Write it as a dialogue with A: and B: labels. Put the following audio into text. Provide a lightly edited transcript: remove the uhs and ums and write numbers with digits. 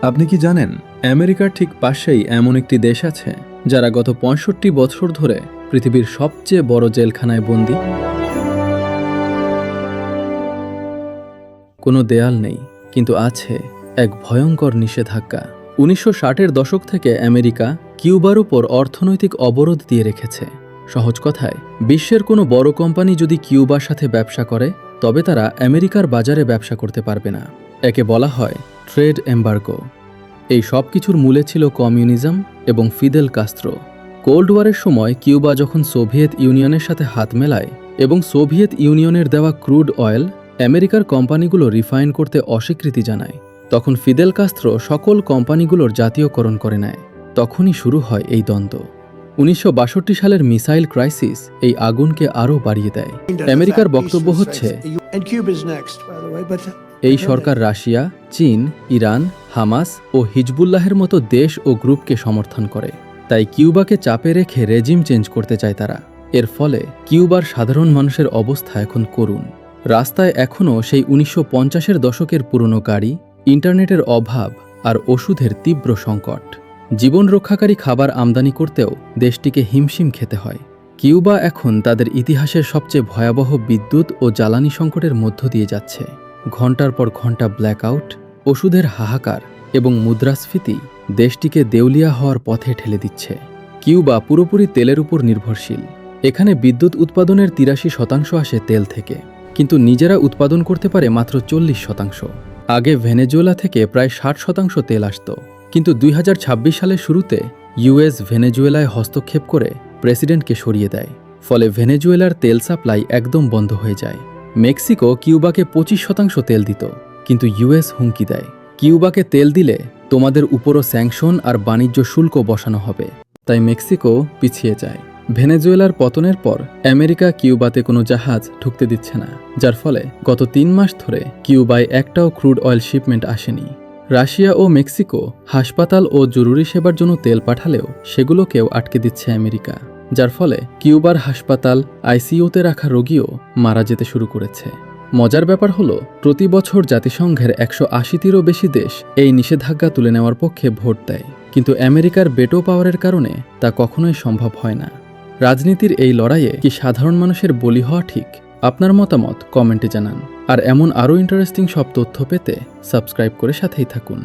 A: আপনি কি জানেন আমেরিকার ঠিক পাশেই এমন একটি দেশ আছে যারা গত ৬৫ বছর ধরে পৃথিবীর সবচেয়ে বড় জেলখানায় বন্দী? কোনো দেয়াল নেই, কিন্তু আছে এক ভয়ঙ্কর নিষেধাজ্ঞা। ১৯৬০-এর দশক থেকে আমেরিকা কিউবার উপর অর্থনৈতিক অবরোধ দিয়ে রেখেছে। সহজ কথায়, বিশ্বের কোনো বড় কোম্পানি যদি কিউবার সাথে ব্যবসা করে তবে তারা আমেরিকার বাজারে ব্যবসা করতে পারবে না। একে বলা হয় ট্রেড এম্বার্গো। এই সব কিছুর মূলে ছিল কমিউনিজম এবং ফিদেল কাস্ত্রো। কোল্ড ওয়ারের সময় কিউবা যখন সোভিয়েত ইউনিয়নের সাথে হাত মেলায় এবং সোভিয়েত ইউনিয়নের দেওয়া ক্রুড অয়েল আমেরিকার কোম্পানিগুলো রিফাইন করতে অস্বীকৃতি জানায়, তখন ফিদেল কাস্ত্রো সকল কোম্পানিগুলোর জাতীয়করণ করে নেয়। তখনই শুরু হয় এই দ্বন্দ্ব। ১৯৬২ সালের মিসাইল ক্রাইসিস এই আগুনকে আরও বাড়িয়ে দেয়। আমেরিকার বক্তব্য হচ্ছে, এই সরকার রাশিয়া, চীন, ইরান, হামাস ও হিজবুল্লাহের মতো দেশ ও গ্রুপকে সমর্থন করে, তাই কিউবাকে চাপে রেখে রেজিম চেঞ্জ করতে চায় তারা। এর ফলে কিউবার সাধারণ মানুষের অবস্থা এখন করুণ। রাস্তায় এখনও সেই ১৯৫০-এর দশকের পুরনো গাড়ি, ইন্টারনেটের অভাব আর ওষুধের তীব্র সংকট। জীবন রক্ষাকারী খাবার আমদানি করতেও দেশটিকে হিমশিম খেতে হয়। কিউবা এখন তাদের ইতিহাসের সবচেয়ে ভয়াবহ বিদ্যুৎ ও জ্বালানি সংকটের মধ্য দিয়ে যাচ্ছে। ঘণ্টার পর ঘণ্টা ব্ল্যাকআউট, ওষুধের হাহাকার এবং মুদ্রাস্ফীতি দেশটিকে দেউলিয়া হওয়ার পথে ঠেলে দিচ্ছে। কিউবা পুরোপুরি তেলের উপর নির্ভরশীল। এখানে বিদ্যুৎ উৎপাদনের ৮৩% আসে তেল থেকে, কিন্তু নিজেরা উৎপাদন করতে পারে মাত্র ৪০%। আগে ভেনেজুয়েলা থেকে প্রায় ৬০% তেল আসত, কিন্তু ২০২৬ সালের শুরুতে ইউএস ভেনেজুয়েলায় হস্তক্ষেপ করে প্রেসিডেন্টকে সরিয়ে দেয়। ফলে ভেনেজুয়েলার তেল সাপ্লাই একদম বন্ধ হয়ে যায়। মেক্সিকো কিউবাকে ২৫% তেল দিত, কিন্তু ইউএস হুমকি দেয়, কিউবাকে তেল দিলে তোমাদের উপরও স্যাংশন আর বাণিজ্য শুল্ক বসানো হবে। তাই মেক্সিকো পিছিয়ে যায়। ভেনেজুয়েলার পতনের পর আমেরিকা কিউবাতে কোনো জাহাজ ঢুকতে দিচ্ছে না, যার ফলে গত ৩ মাস ধরে কিউবায় একটাও ক্রুড অয়েল শিপমেন্ট আসেনি। রাশিয়া ও মেক্সিকো হাসপাতাল ও জরুরি সেবার জন্য তেল পাঠালেও সেগুলোকেও আটকে দিচ্ছে আমেরিকা, যার ফলে কিউবার হাসপাতাল, আইসিইউতে রাখা রোগীও মারা যেতে শুরু করেছে। মজার ব্যাপার হলো, প্রতি বছর জাতিসংঘের ১৮০টিরও বেশি দেশ এই নিষেধাজ্ঞা তুলে নেওয়ার পক্ষে ভোট দেয়, কিন্তু আমেরিকার বেটো পাওয়ারের কারণে তা কখনোই সম্ভব হয় না। রাজনীতির এই লড়াইয়ে কি সাধারণ মানুষের বলি হওয়া ঠিক? আপনার মতামত কমেন্টে জানান। আর এমন আরও ইন্টারেস্টিং সব তথ্য পেতে সাবস্ক্রাইব করে সাথেই থাকুন।